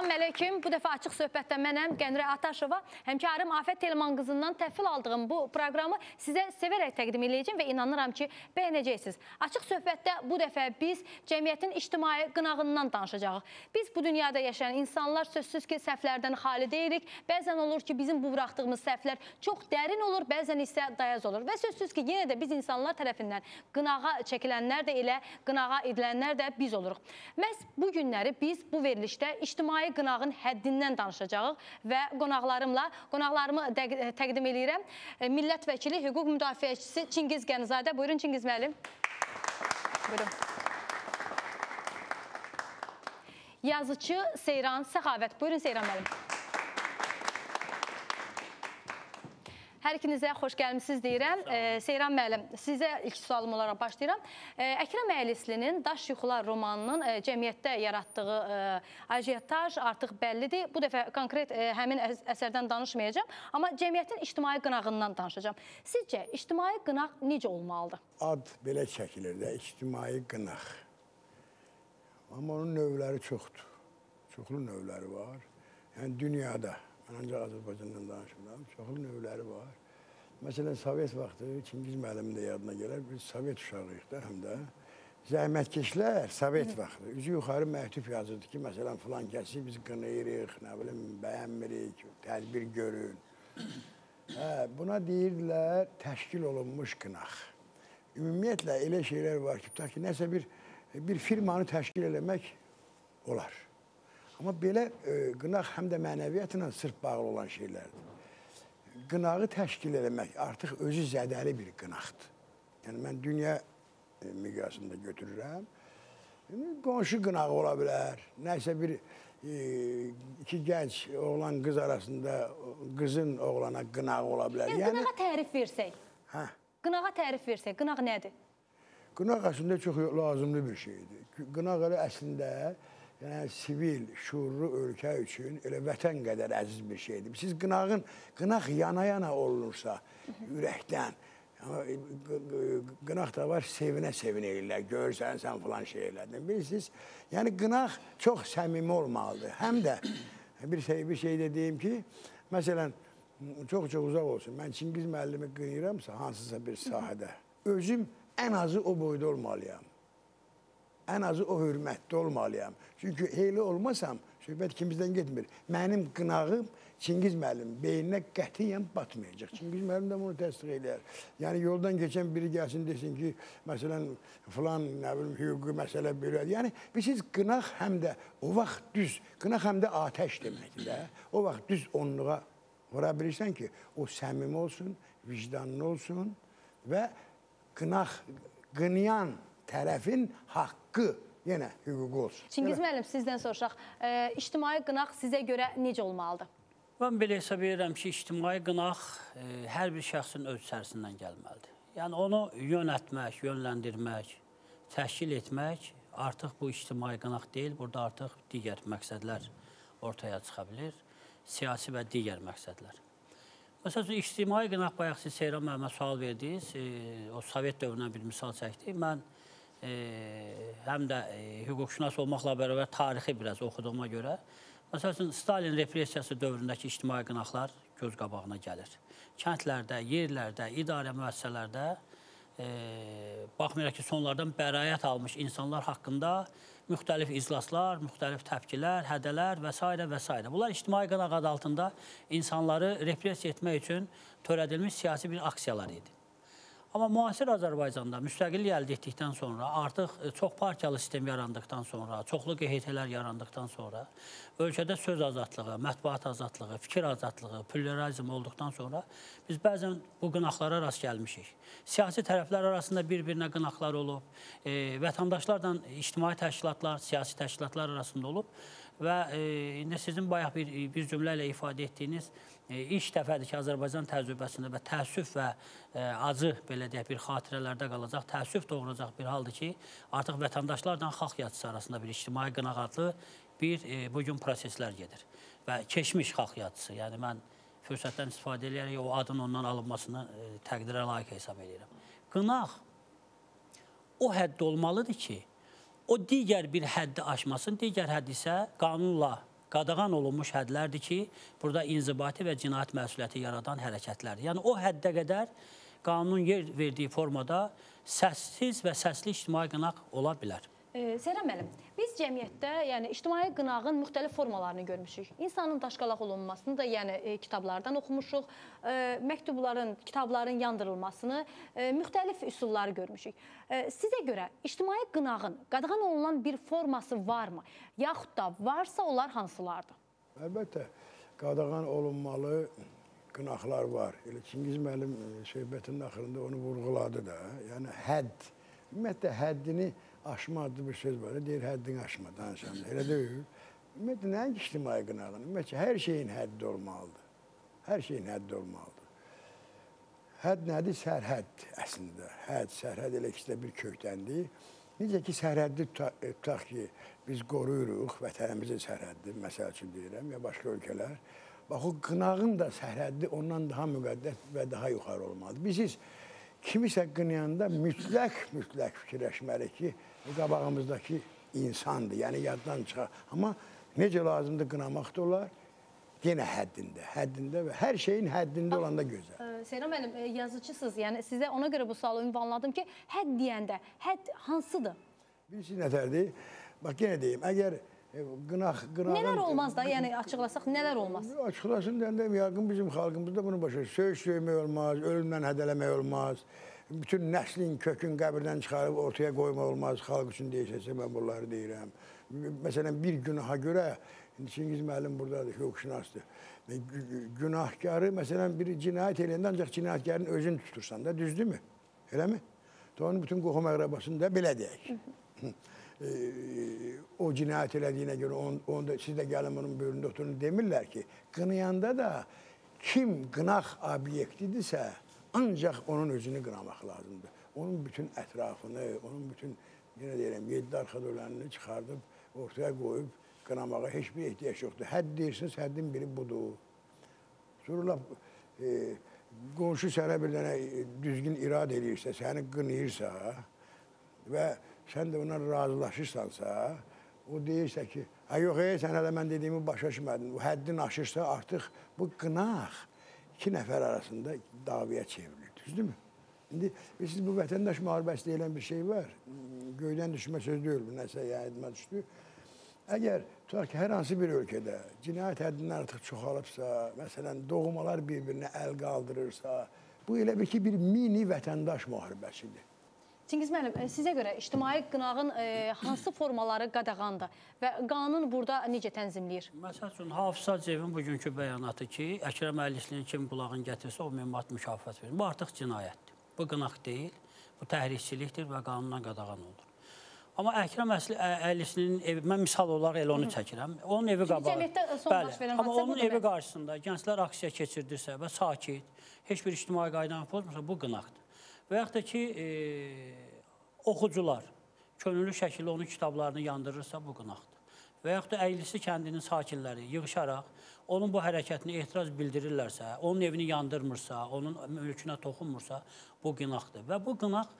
Salam əleyküm. Bu dəfə açıq söhbətdə mənəm Qənrə Ataşova. Həmkarım Afət Telman qızından təhvil aldığım bu proqramı sizə sevərək təqdim edəcəm və inanıram ki, bəyənəcəksiniz. Açıq söhbətdə bu dəfə biz cəmiyyətin ictimai qınağından danışacağıq. Biz bu dünyada yaşayan insanlar sözsüz ki, səhvlərdən xali deyilik. Bəzən olur ki, bizim bu buraxdığımız səhvlər çox dərin olur, bəzən isə dayaz olur. Və sözsüz ki, yenə də biz insanlar tərəfindən qınağa çəkilənlər də elə, qınağa edilənlər də biz oluruq. Məhz bu günləri biz bu verilişdə ictimai qınağın həddindən danışacağıq və qonaqlarımı təqdim edirəm. Millət vəkili, hüquq müdafiəçisi Çingiz Gənizadə. Buyurun Çingiz müəllim. Buyurun. Yazıcı Seyran Səxavət. Buyurun Seyran müəllim. Hər ikinizə xoş gəlmişsiniz deyirəm. Seyran müəllim, sizə ilk sualım olaraq başlayıram. Əkrəm Əylislinin Daş Yuxular romanının cəmiyyətdə yaratdığı ajiotaj artıq bəllidir. Bu dəfə konkret həmin əsərdən danışmayacağım, amma cəmiyyətin ictimai qınağından danışacağım. Sizcə, ictimai qınaq necə olmalıdır? Ad belə çəkilir də, ictimai qınaq. Amma onun növləri çoxdur. Çoxlu növləri var. Yəni dünyada. Mən ancaq Azərbaycandan danışıram. Çoxlu növləri var. Məsələn, Sovet vaxtı, Çingiz müəllimin də yadına gələr, biz Sovet uşağıyıq da, həm də. Zəhmətkeşlər Sovet vaxtı üzü yuxarı məktub yazırdı ki, məsələn, filan kəsi biz qınayırıq, nə bilim, bəyənmirik, tədbir görün. Buna deyirdilər təşkil olunmuş qınaq. Ümumiyyətlə, elə şeylər var ki, tutaq ki, nəsə bir firmanı təşkil eləmək olar. Amma belə qınaq həm də mənəviyyatla sırf bağlı olan şeylərdir. Qınağı təşkil eləmək artıq özü zədəli bir qınaqdır. Yəni, mən dünya miqyasında götürürəm. Qonşu qınağı ola bilər. Nəsə iki gənc oğlan qız arasında qızın oğlana qınağı ola bilər. Yəni, qınağa tərif versək. Hə? Qınağa tərif versək, qınaq nədir? Qınaq əslində çox lazımlı bir şeydir. Qınaq elə əslində yəni, sivil, şuurlu ölkə üçün elə vətən qədər əziz bir şeydir. Siz qınaq yana-yana olunursa ürəkdən, qınaq da var, sevinə-sevinə ellər, görürsən sən filan şeylərdən. Bilirsiniz, yəni qınaq çox səmimi olmalıdır. Həm də bir şey də deyim ki, məsələn, çox-çox uzaq olsun, mən Çingiz müəllimi qınayıramsa hansısa bir sahədə, özüm ən azı o boyda olmalıyam. Ən azı o hörmətdə olmalıyam. Çünki elə olmasam, söhbət kimizdən getmir. Mənim qınağım Çingiz müəllim beyninə qətiyyən batmayacaq. Çingiz müəllim də bunu təsdiq edir. Yəni, yoldan keçən biri gəlsin desin ki, məsələn, filan, nə bilim, hüquqi məsələ belədir. Yəni, siz qınaq həm də o vaxt düz, qınaq həm də atəş deməkdir də. O vaxt düz onluğa vura bilirsən ki, o səmimi olsun, vicdanlı olsun və qınayan tərəfin haqqı yenə hüququ olsun. Çingiz müəllim, sizdən soruşaq, ictimai qınaq sizə görə necə olmalıdır? Mən belə hesab edirəm ki, ictimai qınaq hər bir şəxsin öz içərisindən gəlməlidir. Yəni, onu yönətmək, yönləndirmək, təşkil etmək artıq bu ictimai qınaq deyil, burada artıq digər məqsədlər ortaya çıxa bilir, siyasi və digər məqsədlər. Məsələn, ictimai qınaq bayaq siz Seyran müəllimə sual verdiniz, o Sovet dövründən bir misal çəkdik. Mən həm də hüquqşünas olmaqla bərabər tarixi biraz oxuduğuma görə, məsələn, Stalin repressiyası dövründəki ictimai qınaqlar göz qabağına gəlir. Kəndlərdə, yerlərdə, idarə müəssisələrdə, baxmayaraq ki, sonlardan bəraət almış insanlar haqqında müxtəlif iclaslar, müxtəlif təpkilər, hədələr və s. və s. Bunlar ictimai qınaq adı altında insanları repressiya etmək üçün törədilmiş siyasi bir aksiyalar idi. Amma müasir Azərbaycanda müstəqillik əldə etdikdən sonra, artıq çox partiyalı sistem yarandıqdan sonra, çoxlu QHT-lər yarandıqdan sonra, ölkədə söz azadlığı, mətbuat azadlığı, fikir azadlığı, pluralizm olduqdan sonra biz bəzən bu qınaqlara rast gəlmişik. Siyasi tərəflər arasında bir-birinə qınaqlar olub, vətəndaşlarla ictimai təşkilatlar, siyasi təşkilatlar arasında olub və indi sizin bayaq bir cümlə ilə ifadə etdiyiniz ilk dəfədir ki, Azərbaycan təcrübəsində və təəssüf və acı, belə deyək, bir xatirələrdə qalacaq, təəssüf doğuracaq bir haldır ki, artıq vətəndaşlarla xalq yatısı arasında bir ictimai qınaq adlı bugün proseslər gedir. Və keçmiş xalq yatısı, yəni mən fürsətdən istifadə edərək o adın ondan alınmasını təqdirə layiq hesab edirəm. Qınaq o hədd olmalıdır ki, o digər bir həddi aşmasın, digər hədd isə qanunla qadağan olunmuş hədlərdir ki, burada inzibati və cinayət məsuliyyəti yaradan hərəkətlərdir. Yəni o həddə qədər qanunun yer verdiyi formada səssiz və səsli ictimai qınaq ola bilər. Seyran müəllim, biz cəmiyyətdə yəni ictimai qınağın müxtəlif formalarını görmüşük. İnsanın daşqalaq olunmasını da yəni kitablardan oxumuşuq, məktubların, kitabların yandırılmasını, müxtəlif üsulları görmüşük. Sizə görə ictimai qınağın qadağan olunan bir forması varmı? Yaxud da varsa onlar hansılardır? Əlbəttə, qadağan olunmalı qınaqlar var. Elə Çingiz müəllim söhbətinin axırında onu vurğuladı da. Yəni hədd, ümumiyyətlə həddini aşma adlı bir söz var. Deyir, həddini aşma, danışanda. Elə deyil. Ümumiyyətlə, nəinki ictimai qınağın? Ümumiyyətlə, hər şeyin həddi olmalıdır. Hər şeyin həddi olmalıdır. Hədd nədir? Sərhəd əslində. Hədd, sərhəd elə ikisi də bir kökdəndir. Necə ki, sərhəddi tutaq ki, biz qoruyuruq, vətənimizin sərhəddi, məsəl üçün deyirəm, ya başqa ölkələr. Bax, o qınağın da sərhəddi ondan daha müqəddəs və daha yuxarı olmalıdır. Biz kimisə qınayanda mütləq fikirləşməliyik ki, qabağımızdakı insandır, yəni yaddan çıxar. Amma necə lazımdır qınamaq da olar? Yenə həddində və hər şeyin həddində olanda gözəl. Seyran müəllim, yazıcısınız, yəni sizə ona görə bu sualı ünvanladım ki, hədd deyəndə, hədd hansıdır? Birisi nətərdir? Bax, yenə deyim, əgər qınağın... Nələr olmaz da, yəni açıqlasaq, nələr olmaz? Açıqlasın deyəndə, yaqın bizim xalqımızda bunu başa söymək olmaz, ölümdən hədələmək olmaz, bütün nəslin, kökün qəbirdən çıxarıb ortaya qoymaq olmaz, xalq üçün deyilsə, mən bunları deyirəm. Məsələn, bir günaha görə, Çingiz müəllim buradadır, hüquqşünasdır. Günahkarı, məsələn, bir cinayət eləyəndə ancaq cinayətkarın özünü tutursan da, düzdürmü? Eləmi? Onun bütün qohum əqrabasını da belə deyək. O cinayət elədiyinə görə siz də gəlin onun böyründə oturun demirlər ki, qınayanda da kim qınaq obyektidirsə, ancaq onun özünü qınamaq lazımdır. Onun bütün ətrafını, onun bütün, yenə deyirəm, 7 arxadörlərini çıxardıb ortaya qoyub qınamağa heç bir ehtiyac yoxdur. Hədd deyirsiniz, həddin biri budur. Sonra qonşu sənə bir dənə düzgün irad edirsə, səni qınayırsa və sən də ona razılaşırsansa, o deyirsə ki, yox, sən hələ mən dediyimi başa düşmədin, o həddin aşırsa artıq bu qınaq iki nəfər arasında davaya çevrilir, düzdürmü? İndi siz bu vətəndaş müharibəsi deyilən bir şey var, göydən düşmə söz deyil, bu nəsə yaydıma düşdü. Əgər tutaq ki, hər hansı bir ölkədə cinayət həddindən artıq çoxalıbsa, məsələn, doğmalar bir-birinə əl qaldırırsa, bu elə bir ki, bir mini vətəndaş müharibəsidir. Çingiz müəllim, sizə görə ictimai qınağın hansı formaları qadağandır və qanun burada necə tənzimləyir? Məsəl üçün, Hafız Hacıyevin bugünkü bəyanatı ki, Əkrəm Əllislinin kim qulağın gətirsə, o 1000 manat mükafat verir. Bu artıq cinayətdir. Bu qınaq deyil, bu təhrikçilikdir və qanundan qadağan olur. Amma Əkrəm Əllislinin evi, mən misal olaraq elə onu çəkirəm. Onun evi qabağı. Amma onun evi qarşısında gənclər aksiya keçirdirsə və sakit, heç bir ictimai qaydanı pozmursa, bu qınaqdır. Və yaxud da ki, oxucular könüllü şəkildə onun kitablarını yandırırsa, bu qınaqdır. Və yaxud da Əylisi kəndinin sakinləri yığışaraq onun bu hərəkətini etiraz bildirirlərsə, onun evini yandırmırsa, onun mülkünə toxunmursa, bu qınaqdır. Və bu qınaq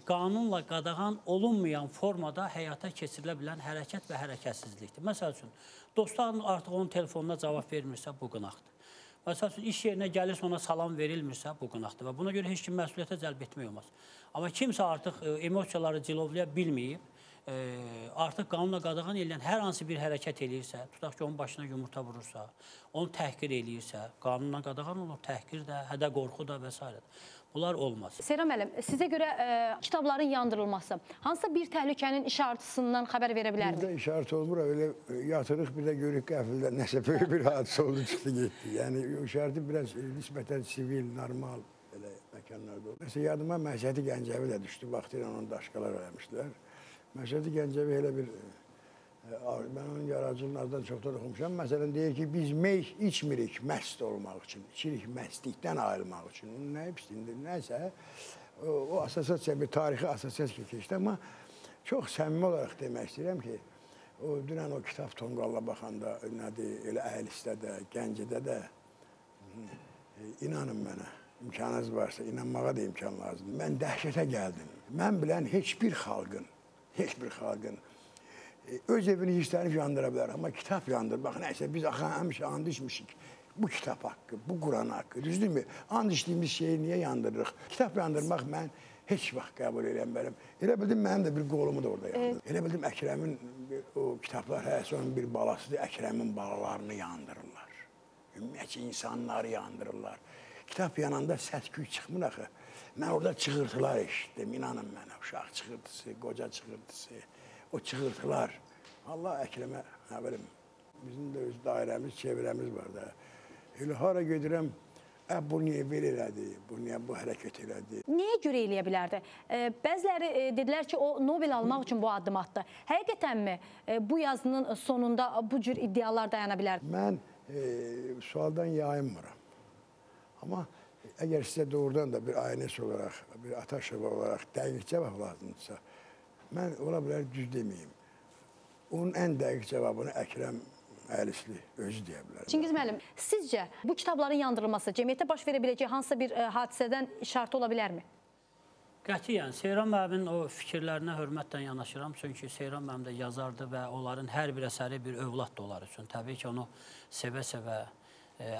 qanunla qadağan olunmayan formada həyata keçirilə bilən hərəkət və hərəkətsizlikdir. Məsəl üçün, dostların artıq onun telefonuna cavab vermirsə, bu qınaqdır. Məsəl üçün, iş yerinə gəlirsə, ona salam verilmirsə, bu qınaqdır və buna görə heç kim məsuliyyətə cəlb etmək olmaz. Amma kimsə artıq emosiyaları cilovlaya bilməyib, artıq qanunla qadağan edilən hər hansı bir hərəkət eləyirsə, tutaq ki, onun başına yumurta vurursa, onu təhqir eləyirsə, qanunla qadağan olur, təhqir də, hədə qorxu da və s. Bunlar olmaz. Seyran müəllim, sizə görə kitabların yandırılması hansısa bir təhlükənin işarətisindən xəbər verə bilərmi? Bizdə işarət olmur, öyle yatırıq, bir də görük qəfildə nəsə böyük bir hadisə oldu, çıxdı, getdi. Yəni, işarəti biraz nisbətən sivil, normal belə məkanlarda olur. Nəsə, yadıma Məhsəti Gəncəvi də düşdü, vaxtıyla onu daşqalar eləmişlər. Məhsəti Gəncəvi elə bir, mən onun yaradıcılığını azdan çoxdan oxumuşam. Məsələn, deyir ki, biz mey içmirik məst olmaq üçün, içirik məstlikdən ayrılmaq üçün. Onun nə pisliğindir, nəsə, o asosiasiya, bir tarixi asosiasiya keçdi. Amma çox səmimi olaraq demək istəyirəm ki, dünən o kitab tonqalla baxanda, nədir, elə Əylisdə də, Gəncədə də, inanın mənə, imkanınız varsa, inanmağa da imkan lazımdır. Mən dəhşətə gəldim. Mən bilən heç bir xalqın öz evini hisslenip yandıra ama kitap yandır. Bak neyse biz həmişə and içmişik. Bu kitap hakkı, bu Kur'an hakkı. Düzdür mü? And içtiğimiz şeyi niye yandırırıq? Kitap yandırmaq mən heç vaxt qəbul eləmirəm. Elə bildim mənim də bir qolumu da orada yandı. Elə bildim Əkrəmin o kitablar həyəsi onun bir balasıdır. Əkrəmin balalarını yandırırlar. Ümumiyyətcə insanları yandırırlar. Kitap yananda səs-küy çıxmır axı. Mən orada çığırtılar eşitdim. İnanın mənə. Uşaq çığırtısı, qoca çığırtısı. O çığırtılar. Allah Əkrəmə, nə bilim, bizim də öz dairəmiz, çevrəmiz var da. Elə hara gedirəm, bu niyə belə elədi, bu niyə bu hərəkət elədi? Niyə görə eləyə bilərdi? Bəziləri dedilər ki, o Nobel almaq üçün bu addım atdı. Həqiqətənmi bu yazının sonunda bu cür iddialar dayana bilərdi? Mən sualdan yayınmıram. Amma əgər sizə doğrudan da bir aynəs olaraq, bir Ataşova olaraq dəqiq cavab lazımdırsa, mən ola bilər düz deməyim. Onun ən dəqiq cavabını Əkrəm Əlisli özü deyə bilər. Çingiz müəllim, sizcə bu kitabların yandırılması cəmiyyətdə baş verə biləcək hansısa bir hadisədən şart ola bilərmi? Qətiyyən, Seyran müəllimin o fikirlərinə hörmətlə yanaşıram. Çünki Seyran müəllim də yazardı və onların hər bir əsəri bir övlad da onlar üçün. Təbii ki, onu sevə-sevə,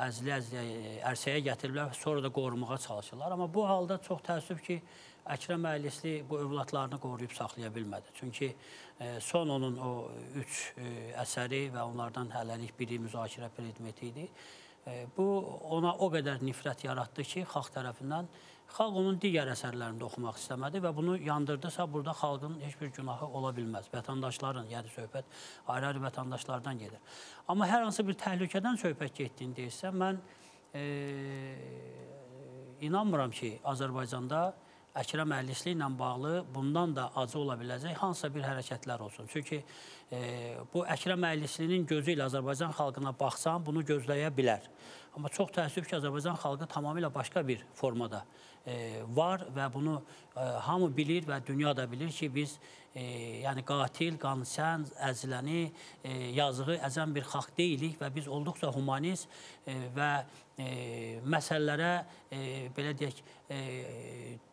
əzliyə-əzliyə ərsəyə gətiriblər, sonra da qorumağa çalışırlar. Amma bu halda çox təəssüf ki, Əkrəm Əylisli bu övladlarını qoruyub saxlaya bilmədi. Çünki son onun o 3 əsəri və onlardan hələlik biri müzakirə predmeti idi. Bu ona o qədər nifrət yaratdı ki, xalq tərəfindən, xalq onun digər əsərlərində oxumaq istəmədi və bunu yandırdısa, burada xalqın heç bir günahı ola bilməz. Vətəndaşların, yəni söhbət ayrı-ayrı vətəndaşlardan gedir. Amma hər hansı bir təhlükədən söhbət getdiyini deyirsə, mən inanmıram ki, Azərbaycanda Əkrəm Əylisli ilə bağlı bundan da acı ola biləcək hansısa bir hərəkətlər olsun. Çünki bu Əkrəm Əylislinin gözü ilə Azərbaycan xalqına baxsam, bunu gözləyə bilər. Amma çox təəssüf ki, Azərbaycan xalqı tamamilə başqa bir formada var və bunu hamı bilir və dünya da bilir ki, biz yəni qatil, qansən, əziləni, yazığı əzən bir xalq deyilik və biz olduqca humanist və məsələlərə belə deyək,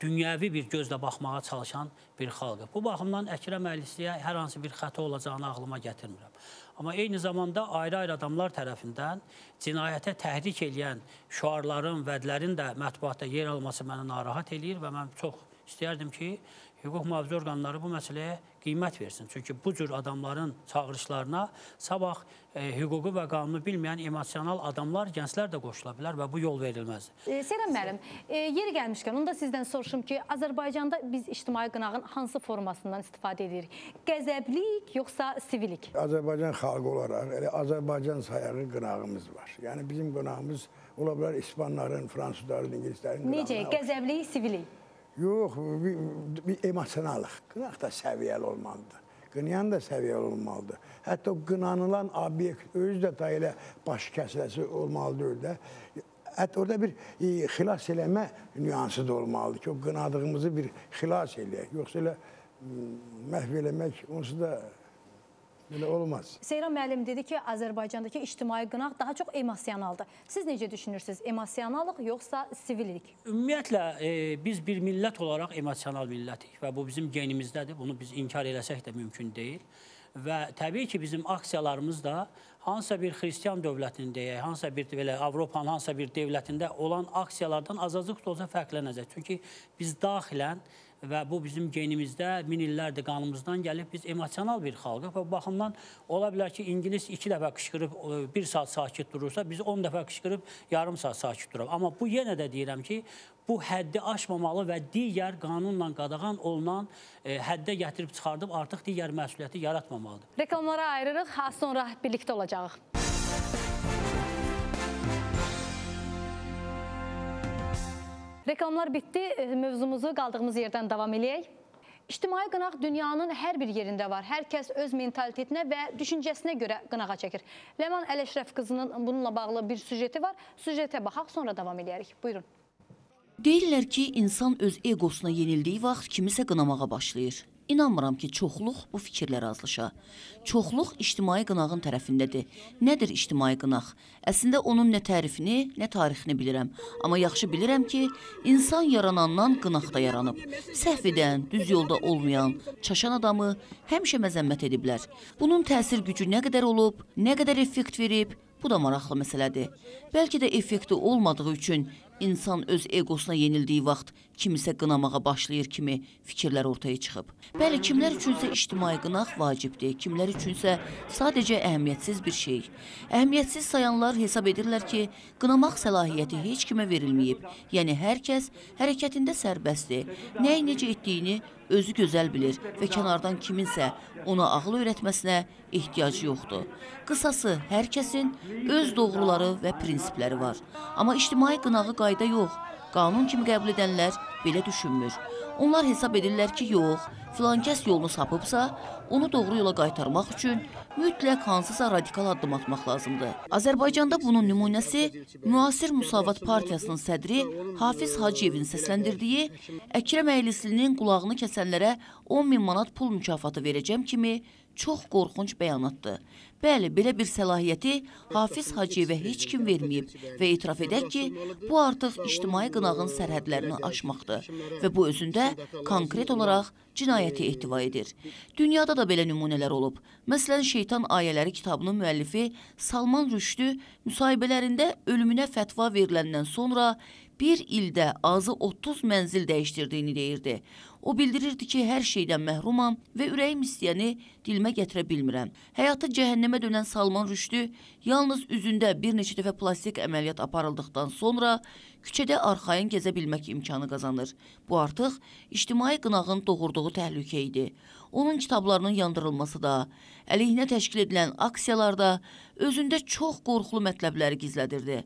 dünyəvi bir gözlə baxmağa çalışan bir xalqı. Bu baxımdan Əkrəm Əylisliyə hər hansı bir xəta olacağını ağlıma gətirmirəm. Amma eyni zamanda ayrı-ayrı adamlar tərəfindən cinayətə təhrik eləyən şüarların, vədlərin də mətbuatda yer alması məni narahat eləyir və mən çox istəyərdim ki, hüquq mühafizə orqanları bu məsələyə qiymət versin. Çünki bu cür adamların çağırışlarına sabah hüququ və qanunu bilməyən emosional adamlar, gənclər də qoşula bilər və bu yol verilməzdir. Seyran müəllim, yeri gəlmişkən, onu da sizdən soruşum ki, Azərbaycanda biz ictimai qınağın hansı formasından istifadə edirik? Qəzəblik, yoxsa sivilik? Azərbaycan xalqı olaraq elə Azərbaycan sayağı qınağımız var. Yəni bizim qınağımız ola bilər İspanların, Fransızların, İngilislərin qınağına. Necə? Qəzəblik, sivilik? Yox, bir emosionallıq. Qınaq da səviyyəli olmalıdır. Qınayan da səviyyəli olmalıdır. Hətta o qınanılan obyekt özü də da elə baş kəsiləsi olmalıdır da. Hətta orada bir xilas eləmə nüansı da olmalıdır ki, o qınadığımızı bir xilas eləyək. Yoxsa elə məhv eləmək, onsuz da belə olmaz. Seyran müəllim dedi ki, Azərbaycandakı ictimai qınaq daha çox emosionaldır. Siz necə düşünürsünüz? Emosionallıq yoxsa sivillik? Ümumiyyətlə, biz bir millət olaraq emosional millətik və bu bizim genimizdədir. Bunu biz inkar eləsək də mümkün deyil. Və təbii ki, bizim aksiyalarımız da hansısa bir xristiyan dövlətindəyək, hansısa bir belə Avropanın hansısa bir dövlətində olan aksiyalardan azacıq da olsa fərqlənəcək. Çünki biz daxilən və bu bizim genimizdə, min illərdir qanımızdan gəlib, biz emosional bir xalqıq və bu baxımdan ola bilər ki, İngilis 2 dəfə qışqırıb 1 saat sakit durursa, biz 10 dəfə qışqırıb yarım saat sakit durur. Amma bu yenə də deyirəm ki, bu həddi aşmamalı və digər qanunla qadağan olunan həddə gətirib çıxardıb artıq digər məsuliyyəti yaratmamalıdır. Reklamlara ayırırıq, az sonra birlikdə olacağıq. Reklamlar bitdi, mövzumuzu qaldığımız yerdən davam eləyək. İctimai qınaq dünyanın hər bir yerində var. Hər kəs öz mentalitetinə və düşüncəsinə görə qınağa çəkir. Ləman Ələşrəf qızının bununla bağlı bir süjeti var. Süjetə baxaq, sonra davam eləyərik. Buyurun. Deyirlər ki, insan öz egosuna yenildiyi vaxt kimisə qınamağa başlayır. İnanmıram ki, çoxluq bu fikirlə razlaşa. Çoxluq ictimai qınağın tərəfindədir. Nədir ictimai qınaq? Əslində onun nə tərifini, nə tarixini bilirəm. Amma yaxşı bilirəm ki, insan yaranandan qınaqda yaranıb. Səhv edən, düz yolda olmayan, çaşan adamı həmişə məzəmmət ediblər. Bunun təsir gücü nə qədər olub, nə qədər effekt verib, bu da maraqlı məsələdir. Bəlkə də effekti olmadığı üçün insan öz egosuna yenildiyi vaxt kimisə qınamağa başlayır kimi fikirlər ortaya çıxıb. Bəli, kimlər üçünsə ictimai qınaq vacibdir, kimlər üçünsə sadəcə əhəmiyyətsiz bir şey. Əhəmiyyətsiz sayanlar hesab edirlər ki, qınamaq səlahiyyəti heç kimə verilməyib. Yəni, hər kəs hərəkətində sərbəstdir. Nəyi necə etdiyini özü gözəl bilir və kənardan kiminsə ona ağıl öyrətməsinə ehtiyacı yoxdur. Qısası, hər kəsin öz doğruları və prinsipləri var. Amma ictimai qınağı qayda yox, qanun kimi qəbul edənlər belə düşünmür. Onlar hesab edirlər ki, yox, filankəs yolunu sapıbsa, onu doğru yola qaytarmaq üçün mütləq hansısa radikal addım atmaq lazımdır. Azərbaycanda bunun nümunəsi müasir Müsavat Partiyasının sədri Hafiz Hacıyevin səsləndirdiyi Əkrəm Əylislinin qulağını kəsənlərə 10.000 manat pul mükafatı verəcəm kimi çox qorxunc bəyanatdır. Bəli, belə bir səlahiyyəti Hafiz Hacıyevə heç kim verməyib və etiraf edək ki, bu artıq ictimai qınağın sərhədlərini aşmaqdır və bu özündə konkret olaraq cinayəti ehtiva edir. Dünyada da belə nümunələr olub. Məsələn, Şeytan Ayələri kitabının müəllifi Salman Rüşdü müsahibələrində ölümünə fətva veriləndən sonra bir ildə azı 30 mənzil dəyişdirdiyini deyirdi. O bildirirdi ki, hər şeydən məhrumam və ürəyim istəyəni dilimə gətirə bilmirəm. Həyatı cəhənnəmə dönən Salman Rüşdü yalnız üzündə bir neçə dəfə plastik əməliyyat aparıldıqdan sonra küçədə arxayın gəzə bilmək imkanı qazanır. Bu artıq ictimai qınağın doğurduğu təhlükə idi. Onun kitablarının yandırılması da, əleyhinə təşkil edilən aksiyalarda özündə çox qorxulu mətləbləri gizlədirdi.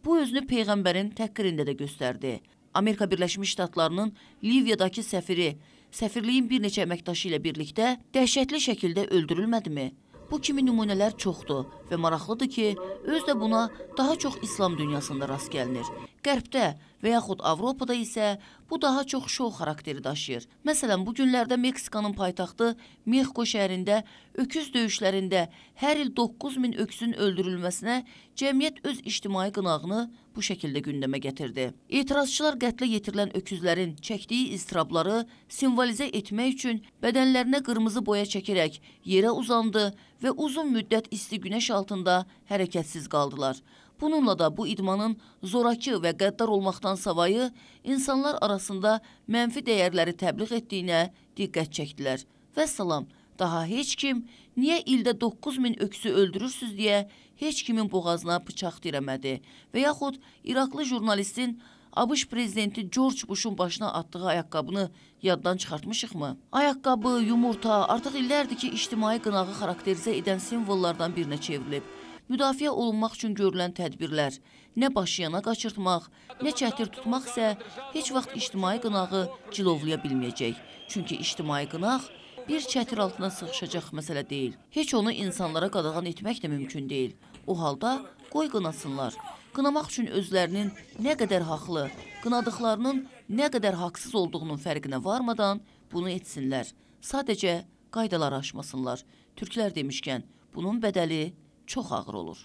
Bu özünü Peyğəmbərin təhqirində də göstərdi. Amerika Birləşmiş Ştatlarının Liviyadakı səfiri, səfirliyin bir neçə əməkdaşı ilə birlikdə dəhşətli şəkildə öldürülmədimi? Bu kimi nümunələr çoxdur və maraqlıdır ki, öz də buna daha çox İslam dünyasında rast gəlinir. Qərbdə və yaxud Avropada isə bu daha çox şou xarakteri daşıyır. Məsələn, bu günlərdə Meksikanın paytaxtı Mexiko şəhərində öküz döyüşlərində hər il 9.000 öküzün öldürülməsinə cəmiyyət öz ictimai qınağını bu şəkildə gündəmə gətirdi. Etirazçılar qətlə yetirilən öküzlərin çəkdiyi istirabları simvolizə etmək üçün bədənlərinə qırmızı boya çəkərək yerə uzandı və uzun müddət isti günəş altında hərəkətsiz qaldılar. Bununla da bu idmanın zorakı və qəddar olmaqdan savayı insanlar arasında mənfi dəyərləri təbliğ etdiyinə diqqət çəkdilər. Vəssalam, daha heç kim niyə ildə 9.000 öküzü öldürürsüz deyə heç kimin boğazına bıçaq dirəmədi və yaxud İraqlı jurnalistin ABŞ prezidenti George Bush'un başına atdığı ayaqqabını yaddan çıxartmışıqmı? Ayaqqabı, yumurta artıq illərdir ki, ictimai qınağı xarakterizə edən simvollardan birinə çevrilib. Müdafiə olunmaq üçün görülən tədbirlər, nə başıyana qaçırtmaq, nə çətir tutmaq isə heç vaxt ictimai qınağı cilovlaya bilməyəcək. Çünki ictimai qınaq bir çətir altına sığışacaq məsələ deyil. Heç onu insanlara qadağan etmək də mümkün deyil. O halda qoy qınasınlar. Qınamaq üçün özlərinin nə qədər haqlı, qınadıqlarının nə qədər haqsız olduğunun fərqinə varmadan bunu etsinlər. Sadəcə qaydaları aşmasınlar. Türklər demişkən, bunun bədəli çox ağır olur.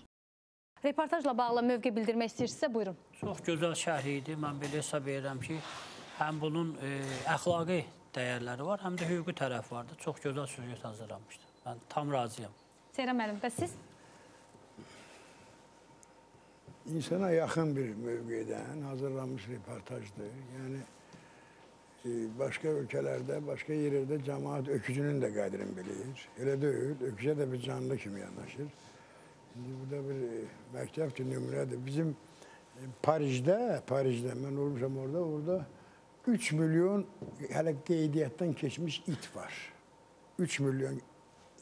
Reportajla bağlı mövqe bildirmək istəyirsinizsə, buyurun. Çox gözəl şərh idi. Mən belə hesab edirəm ki, həm bunun əxlaqi dəyərləri var, həm də hüquqi tərəf vardı. Çox gözəl süjet hazırlanmışdı. Mən tam razıyam. Seyran müəllim, bəs siz? İnsana yaxın bir mövqedən hazırlanmış reportajdır. Yəni, başqa ölkələrdə, başqa yerlərdə cəmaat öküzünün də qədrini bilir. Elə deyil, öküzə də bir canlı kimi yanaşır. Şimdi burada bir məktəbdir, nümunədir. Bizim Parisdə mən olmuşam orada 3 milyon hələ qeydiyyatdan keçmiş it var. 3 milyon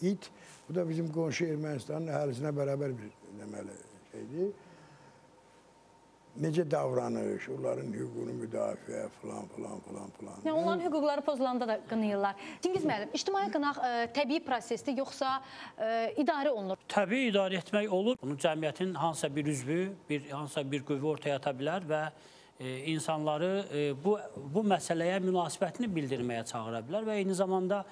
it. Bu da bizim qonşu Ermənistanın əhalisinə bərabər bir deməli şeydir. Necə davranış, onların hüququnu müdafiə falan. Yəni, onların hüquqları pozulanda da qınayırlar. Cengiz müəllim, ictimai qınaq təbii prosesdir, yoxsa idarə olunur? Təbii idarə etmək olur. Bunu cəmiyyətin hansısa bir üzvü, hansısa bir qüvvə ortaya ata bilər və insanları bu məsələyə münasibətini bildirməyə çağıra bilər və eyni zamanda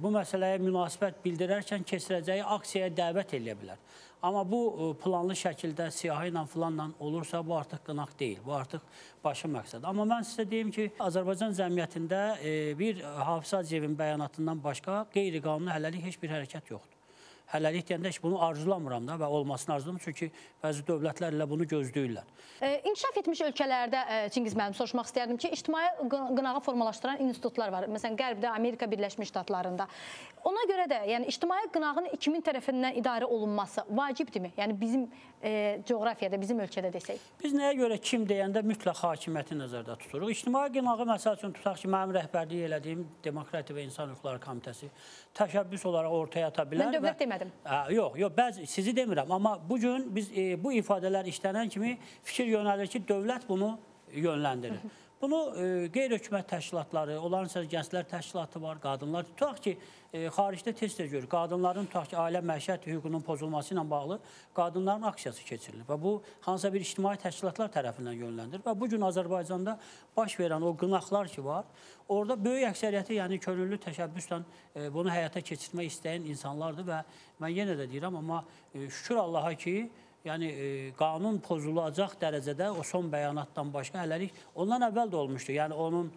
bu məsələyə münasibət bildirərkən keçirəcəyi aksiyaya dəvət edə bilər. Amma bu planlı şəkildə siyahı ilə filanla olursa, bu artıq qınaq deyil, bu artıq başı məqsəd. Amma mən sizə deyim ki, Azərbaycan cəmiyyətində bir Hafız Hacıyevin bəyanatından başqa qeyri-qanuni hələlik heç bir hərəkət yoxdur. Hələlik deyəndə heç bunu arzulamıram da və olmasını arzulamıram, çünki bəzi dövlətlər ilə bunu gözləyirlər. İnkişaf etmiş ölkələrdə, Çingiz müəllim, soruşmaq istərdim ki, ictimai qınağı formalaşdıran institutlar var. Məsələn, Qərbdə, Amerika Birləşmiş Ştatlarında. Ona görə də, yəni ictimai qınağın kimin tərəfindən idarə olunması vacibdirmi? Yəni bizim coğrafiyada, bizim ölkədə desək. Biz nəyə görə kim deyəndə mütləq hakimiyyəti nəzərdə tuturuq. İctimai qınağı məsəl üçün tutaq ki, mənim rəhbərlik elədiyim Demokratiya və İnsan Hüquqları Komitəsi təşəbbüs olaraq ortaya ata bilər. Mən dövlət demədim. Yox, sizi demirəm. Amma bugün biz bu ifadələr işlənən kimi fikir yönəlir ki, dövlət bunu yönləndirir. Bunu qeyri-hökumət təşkilatları, onların gənclər təşkilatı var, qadınlar. Tutaq ki, xaricdə tez-tez görür. Qadınların tutaq ki, ailə məişət hüququnun pozulması ilə bağlı qadınların aksiyası keçirilir. Və bu, hansısa bir ictimai təşkilatlar tərəfindən yönləndirir. Və bugün Azərbaycanda baş verən o qınaqlar ki var, orada böyük əksəriyyəti, yəni könüllü təşəbbüslə bunu həyata keçirmək istəyən insanlardır. Və mən yenə də deyirəm, amma şükür Allaha ki, yəni qanun pozulacaq dərəcədə o son bəyanatdan başqa hələlik ondan əvvəl də olmuşdu. Yəni onun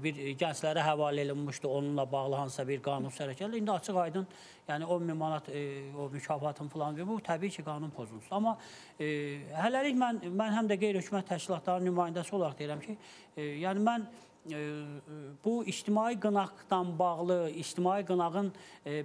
bir gənclərə həvalə edilmişdi, onunla bağlı hansısa bir qanunsuz hərəkət. İndi açıq aydın, yəni 10.000 manat o mükafatın falan verir. Bu təbii ki, qanun pozulmuşdur. Amma hələlik mən həm də qeyri-hökumət təşkilatlarının nümayəndəsi olaraq deyirəm ki, yəni mən bu ictimai qınaqdan bağlı, ictimai qınağın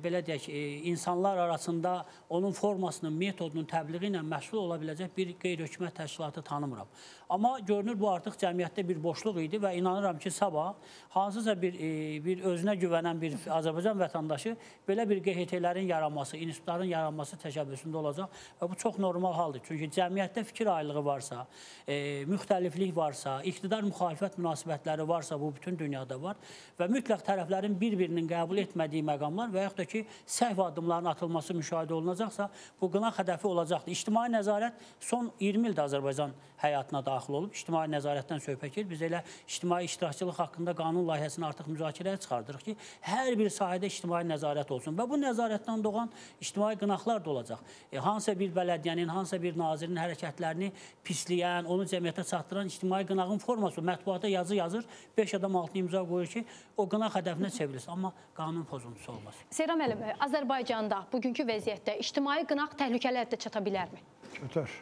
belə deyək, insanlar arasında onun formasının, metodunun təbliği ilə məşğul ola biləcək bir qeyri-hökumət təşkilatı tanımıram. Amma görünür bu artıq cəmiyyətdə bir boşluq idi və inanıram ki, sabah hansısa bir özünə güvənən bir Azərbaycan vətəndaşı belə bir QHT-lərin yaranması, institutların yaranması təşəbbüsündə olacaq və bu çox normal haldır. Çünki cəmiyyətdə fikir ayrılığı varsa, müxtəliflik varsa, iqtidar müxalifət münasibətləri varsa, bu bütün dünyada var və mütləq tərəflərin bir-birinin qəbul etmədiyi məqamlar və yaxud da ki, səhv addımların atılması müşahidə olunacaqsa, bu qınaq hədəfi olacaqdır. İctimai nəzarət son 20 ildə Azərbaycan həyatına daxil olub, ictimai nəzarətdən söhbət gedir. Biz elə ictimai iştirakçılıq haqqında qanun layihəsini artıq müzakirəyə çıxardırıq ki, hər bir sahədə ictimai nəzarət olsun və bu nəzarətdən doğan ictimai qınaqlar da olacaq. Hansısa bir bələdiyyənin, hansısa bir nazirin hərəkətlərini pisləyən, onu cəmiyyətə çatdıran ictimai qınağın forması, mətbuata yazı yazır, 5 adam altına imza qoyur ki, o qınaq hədəfinə çevrilsin, amma qanun pozuntusu olmaz. Seyran müəllim, Azərbaycanda bugünkü vəziyyətdə ictimai qınaq təhlükələrdə çata bilərmi? Çatar.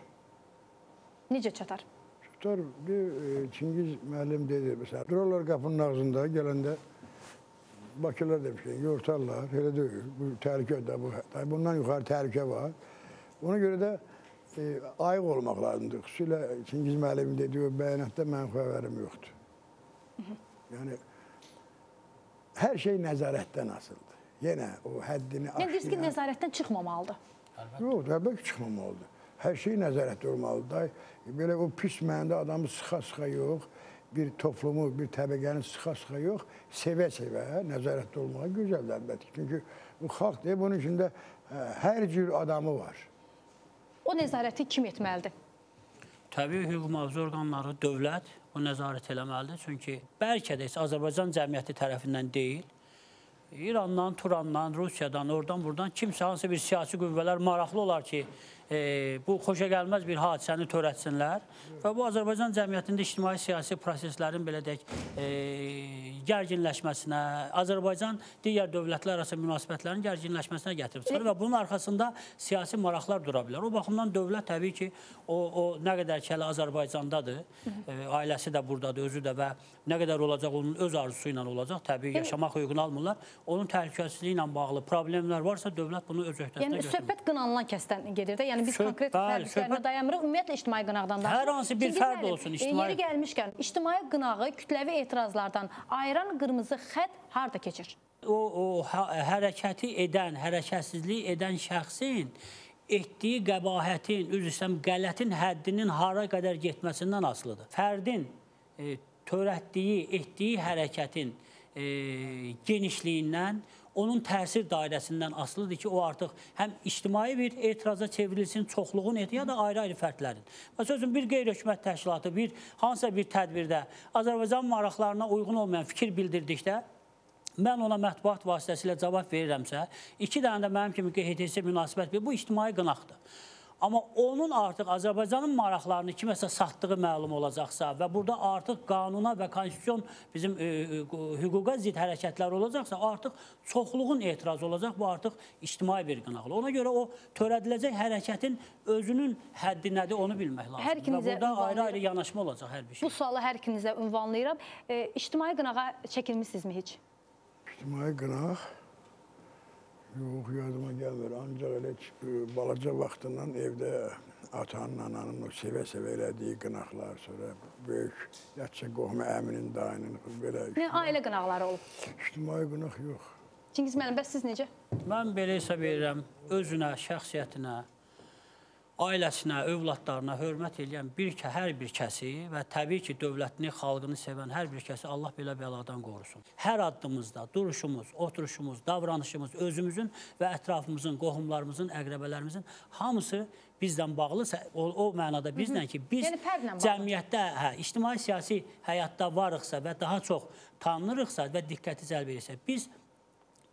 Necə çatar? Çatar. Çingiz müəllim dedi, məsələn, dururlar qapının ağzında gələndə Bakılar demişlər, yortarlar, elə deyil. Bu təhlükədir, bundan yuxarı təhlükə var. Ona görə də ayıq olmaq lazımdır. Xüsusilə Çingiz müəllimin dediyi o bəyanatda mənim xəbərim yoxdur. Yəni, hər şey nəzarətdən asıldı. Yenə o həddini aşmayan... Yəni, deyirsiz ki, nəzarətdən çıxmamalıdır. Yox, təbii ki, çıxmamalıdır. Hər şey nəzarətdə olmalıdır. Belə o pis mənada adamı sıxa-sıxa yox, bir toplumu, bir təbəqəni sıxa-sıxa yox, sevə-sevə nəzarətdə olmağa gözəldir əlbəttə. Çünki bu xalqdır, bunun içində hər cür adamı var. O nəzarəti kim etməlidir? Təbii hüquq mühafizə orqanları, dövlət bu nəzarət eləməlidir. Çünki bəlkə də Azərbaycan cəmiyyəti tərəfindən deyil, İrandan, Turandan, Rusiyadan, oradan, buradan kimsə, hansı bir siyasi qüvvələr maraqlı olar ki, bu xoşagəlməz bir hadisəni törətsinlər və bu Azərbaycan cəmiyyətində ictimai-siyasi proseslərin belə deyək, gərginləşməsinə, Azərbaycan digər dövlətlər arası münasibətlərin gərginləşməsinə gətirib çıxır və bunun arxasında siyasi maraqlar dura bilər. O baxımdan dövlət təbii ki, o nə qədər ki, hələ Azərbaycandadır, ailəsi də buradadır, özü də və nə qədər olacaq, onun öz arzusu ilə olacaq, təbii yaşamaq hüququnu almırlar. Onun təhlükəsizliyi ilə bağlı problemlər varsa, dövlət bunu öz öhdəsinə götürür. Yəni, söhbət qınanılan kəsdən gedir də, yəni biz konkret fərdlərlə dayanmırıq, ümumiyyətlə ictimai qınaqdan da. Hər hansı bir fərd olsun ictimai. Yeri gəlmişkən, ictimai qınağı kütləvi etirazlardan ayıran qırmızı xətt harda keçir? O hərəkəti edən, hərəkətsizlik edən şəxsin etdiyi qəbahətin, üzr istəyirəm, qələtin həddinin hara qədər getməsindən asılıdır. Fərdin törətdiyi, etdiyi hərəkətin genişliyindən, onun təsir dairəsindən asılıdır ki, o artıq həm ictimai bir etiraza çevrilsin, çoxluğun ya da ayrı-ayrı fərdlərin. Məsələn, bir qeyri-hökumət təşkilatı hansısa bir tədbirdə Azərbaycan maraqlarına uyğun olmayan fikir bildirdikdə, mən ona mətbuat vasitəsilə cavab verirəmsə, 2 dənə də mənim kimi QHTS münasibət bu ictimai qınaqdır. Amma onun artıq Azərbaycanın maraqlarını kiməsə satdığı məlum olacaqsa və burada artıq qanuna və konstitusiyon bizim hüquqa zid hərəkətlər olacaqsa, artıq çoxluğun etirazı olacaq, bu artıq ictimai bir qınaqlı. Ona görə o törədiləcək hərəkətin özünün həddi nədir, onu bilmək lazımdır. Və burada ayrı-ayrı yanaşma olacaq hər bir şey. Bu sualı hər ikinizə ünvanlayıram. İctimai qınağa çəkilmişsinizmi heç? İctimai qınaq? Yox, yadıma gəlmir. Ancaq elə balaca vaxtından evdə atanın, ananın o sevə-sevə elədiyi qınaqlar, sonra böyük yatça qohma əminin, dayının, belə... Ailə qınaqları olub? İctimai qınaq yox. Çingiz müəllim, bəs siz necə? Mən belə hesab edirəm, özünə, şəxsiyyətinə, ailəsinə, övladlarına hörmət edən hər bir kəsi və təbii ki, dövlətini, xalqını sevən hər bir kəsi Allah belə bəladan qorusun. Hər addımızda duruşumuz, oturuşumuz, davranışımız, özümüzün və ətrafımızın, qohumlarımızın, əqrəbələrimizin hamısı bizdən bağlısa, o mənada bizdən ki, biz cəmiyyətdə, ictimai-siyasi həyatda varıqsa və daha çox tanınırıqsa və diqqəti cəlb edirsə, biz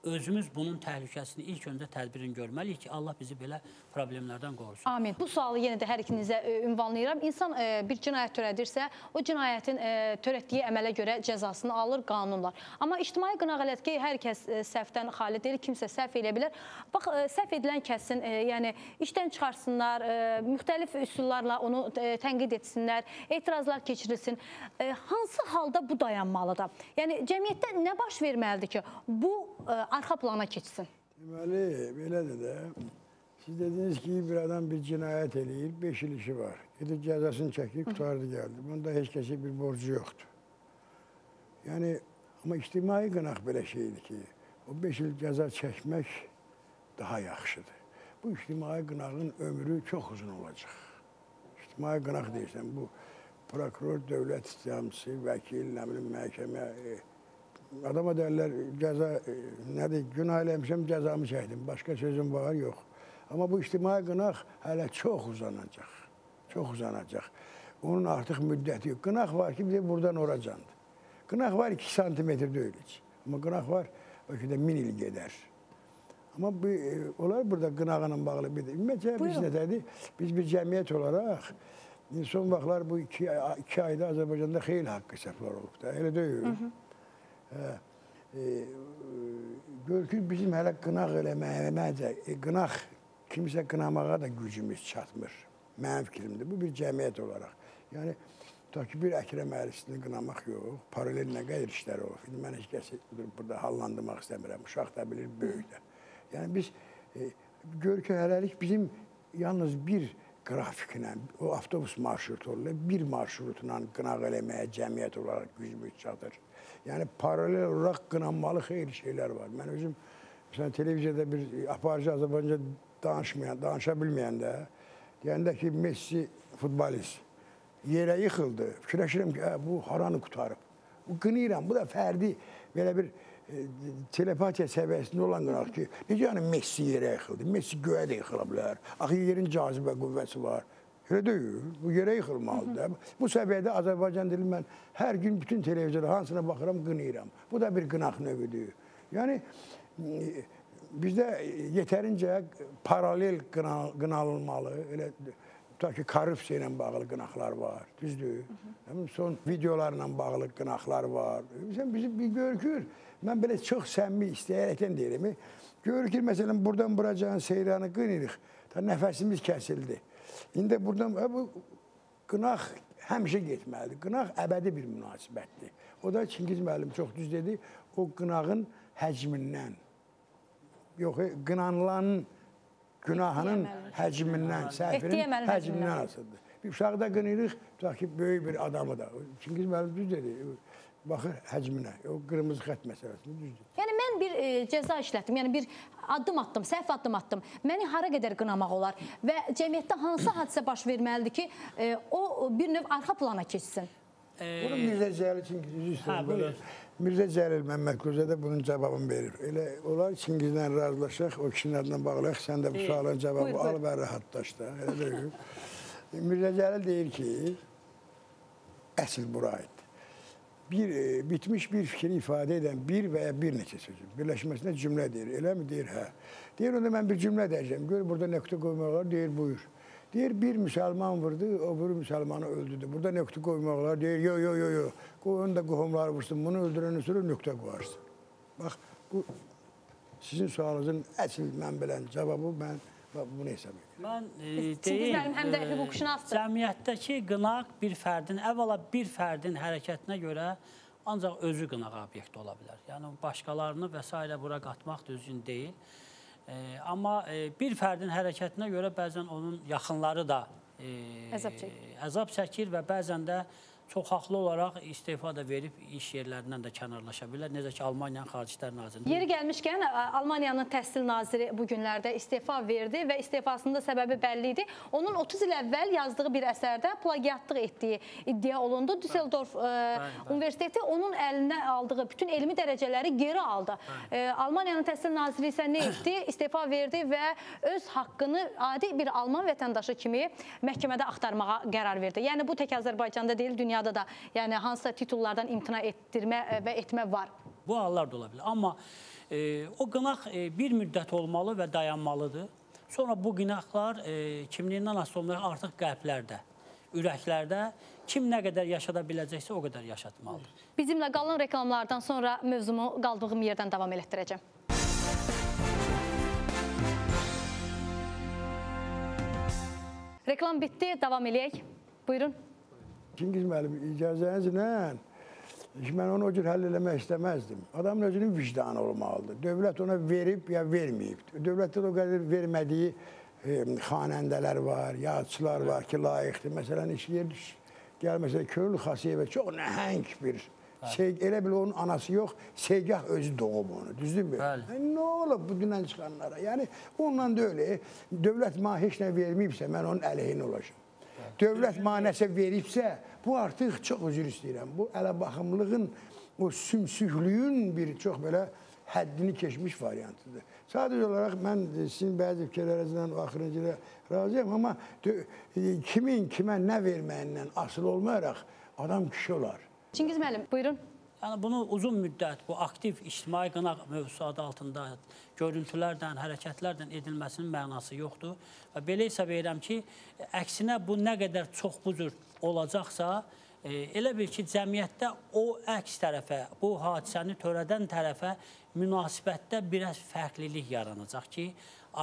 özümüz bunun təhlükəsini ilk öncə tədbirini görməliyik ki, Allah bizi belə problemlərdən qorusun. Amin. Bu sualı yenə də hər ikinizə ünvanlayıram. İnsan bir cinayət törədirsə, o cinayətin törətdiyi əmələ görə cəzasını alır qanunlar. Amma ictimai qınaq elədir ki, hər kəs səhvdən xali deyil, kimsə səhv edə bilər. Bax, səhv edilən kəsin, yəni işdən çıxarsınlar, müxtəlif üsullarla onu tənqid etsinlər, etirazlar keçirilsin. Hansı halda bu dayanmalıdır? Yəni, cəmiyyətdə nə baş verməlidir ki, bu arxa plana keçsin? Deməli, belədir də. Siz dediniz ki, bir adam bir cinayət eləyir, 5 il işi var. Gedir cəzasını çəkir, qutardı gəldi. Bunda heç kəsə bir borcu yoxdur. Yəni, amma ictimai qınaq belə şeydir ki, o 5 il cəza çəkmək daha yaxşıdır. Bu ictimai qınağın ömrü çox uzun olacaq. İctimai qınaq deyirsən, bu prokuror, dövlət ittihamçısı, vəkil, nə bilim, məhkəmə, adama deyirlər, cəza, nədir, günah eləmişəm, cəzamı çəkdim, başqa sözüm var, yox. Amma bu ictimai qınaq hələ çox uzanacaq, çox uzanacaq. Onun artıq müddəti yox. Qınaq var ki, bir də buradan oracandır. Qınaq var 2 santimetr deyil heç. Amma qınaq var, bəlkə də 1000 il gedər. Amma onlar burada qınağına bağlı bir də. Ümumiyyətlə, biz nədədir? Biz bir cəmiyyət olaraq, son vaxtlar bu 2 ayda Azərbaycanda xeyli haqqı səhvlər olub da, elə deyil. Gör ki, bizim hələ qınaq eləməyəcə, qınaq kimisə qınamağa da gücümüz çatmır. Mənim fikrimdir. Bu bir cəmiyyət olaraq. Yəni, ta ki, bir Əkrəm Əhlisini qınamaq yox, paralel nə qədər işlər olub. Mən heç kəsi burada hallandırmaq istəmirəm. Uşaq da bilir, böyük də. Yəni, biz gör ki, hələlik bizim yalnız bir qrafiklə, o avtobus marşrutu olurlar, bir marşrutla qınaq eləməyə cəmiyyət olaraq gücümüz çatır. Yəni, paralel olaraq qınanmalı xeyli şeylər var. Mən özüm, məsələn, televiziyada bir aparıcı Azərbaycanca danışa bilməyəndə, deyəndə ki, Messi futbolist yerə yıxıldı. Fikirləşirəm ki, bu haranı qutarıb. Bu qınıyıram, bu da fərdi belə bir telepatiya səviyyəsində olan qınaq ki, necə yəni Messi yerə yıxıldı? Messi göyə də yıxıla bilər. Axı yerin cazibə qüvvəsi var. Elə deyil, bu yerə yıxılmalıdır. Bu səviyyədə Azərbaycan dili mən hər gün bütün televiziyada hansına baxıram, qınıyıram. Bu da bir qınaq növüdür. Yəni, bizdə yetərincə paralel qınalılmalı, elə ta ki, korrupsiya ilə bağlı qınaqlar var, düzdür. Son videolarla bağlı qınaqlar var. Bizi bir görükür, mən belə çox səmimi istəyərəkdən deyirəm, görükür, məsələn, buradan buracağın seyranı qınırıq, nəfəsimiz kəsildi. İndi buradan, bu qınaq həmişə getməlidir. Qınaq əbədi bir münasibətdir. O da Çingiz müəllim çox düz dedi, o qınağın həcmindən, yox, qınanılanın günahının həcmindən, səhvinin həcmindən asılıdır. Bir uşağı da qınırıq, tutaq ki, böyük bir adamı da. Çingiz müəllim düz dedi, baxır həcminə, o qırmızı xət məsələsini düz dedi. Yəni, mən bir cəza işlətdim, yəni bir addım atdım, səhv addım atdım. Məni hara qədər qınamaq olar və cəmiyyətdə hansı hadisə baş verməlidir ki, o bir növ arxa plana keçsin? Bunu Mirzə Cəlil Çingiz buyur. Mirzə Cəlil Məmmədquluzadə bunun cavabını verir. Elə olar Çingizlə razılaşaq, o kişinin adına bağlayaq, sən də bu sualın cavabı al və rahatlaş da. Elə deyil. Mirzə Cəlil deyir ki, əsl bura aiddir. Bitmiş bir fikri ifadə edən bir və ya bir neçə sözü birləşməsində cümlə deyir. Eləmi? Deyir, hə. Deyir, onda mən bir cümlə deyəcəm. Gör, burada nöqtə qoymaq olar. Deyir, buyur. Deyir, bir müsəlman vurdu, o bir müsəlmanı öldürdü. Burada nöqtə qoymaq olar. Deyir, yo. Qoyun da qohumları vursun. Bunu öldürəndən sonra nöqtə qoyarsın. Bax, bu sizin sualınızın əsl mən bilən cavabı mən bunu hesab edirəm. Mən Çingiz müəllim həm də hüquqşünasdır. Cəmiyyətdəki qınaq bir fərdin, əvvəla bir fərdin hərəkətinə görə ancaq özü qınaq obyekti ola bilər. Yəni, başqalarını və s. bura qatmaq düzgün deyil. Amma bir fərdin hərəkətinə görə bəzən onun yaxınları da əzab çəkir və bəzən də çox haqlı olaraq istefa da verib iş yerlərindən də kənarlaşa bilər. Necə ki, Almaniyanın Xarici İşlər Nazirliyi. Yeri gəlmişkən, Almaniyanın təhsil naziri bu günlərdə istefa verdi və istefasının da səbəbi bəlli idi. Onun 30 il əvvəl yazdığı bir əsərdə plagiatlıq etdiyi iddia olundu. Düsseldorf Universiteti onun əlinə aldığı bütün elmi dərəcələri geri aldı. Almaniyanın təhsil naziri isə nə etdi? İstefa verdi və öz haqqını adi bir Alman vətəndaşı kimi məhkəmədə axtarmağa qərar verdi. Yəni, bu tək Azərbaycanda deyil, dünyada da, yəni hansısa titullardan imtina etdirmə və etmə var. Bu hallar da ola bilər. Amma o qınaq bir müddət olmalı və dayanmalıdır. Sonra bu qınaqlar kimliyindən asılı olmayaraq artıq qəlblərdə, ürəklərdə kim nə qədər yaşada biləcəksə o qədər yaşatmalıdır. Bizimlə qalın, reklamlardan sonra mövzumu qaldığım yerdən davam elətdirəcəm. Reklam bitdi, davam eləyək. Buyurun. Çingiz müəllim, icazənizlə mən onu o cür həll eləmək istəməzdim. Adamın özünün vicdanı olmalıdır. Dövlət ona verib ya verməyib. Dövlətdə o qədər vermədiyi xanəndələr var, yazıçılar var ki, layiqdir. Məsələn, gəlməsə Köylü Xasiyevə çox nəhəng bir elə bil onun anası yox, Segah özü doğub onu, düzdürmü? Nə olub bu dündən çıxanlara? Yəni, onunla da öyle, dövlət mənə heç nə verməyibsə, mən onun əleyhinə olacağım. Dövlət manəsə veribsə, bu artıq çox üzr istəyirəm. Bu ələ-baxımlığın, o sümsüklüyün bir çox belə həddini keçmiş variantıdır. Sadəcə olaraq mən sizin bəzi fikirlərinizdən axırıncıda razıyam, amma kimin kimə nə verməyindən asılı olmayaraq adam kişi olar. Çingiz müəllim, buyurun. Yəni, bunu uzun müddət, bu aktiv ictimai qınaq mövzusu adı altında görüntülərdən, hərəkətlərdən edilməsinin mənası yoxdur. Və belə hesab edirəm ki, əksinə bu nə qədər çox bu cür olacaqsa, elə bil ki, cəmiyyətdə o əks tərəfə, bu hadisəni törədən tərəfə münasibətdə biraz fərqlilik yaranacaq ki,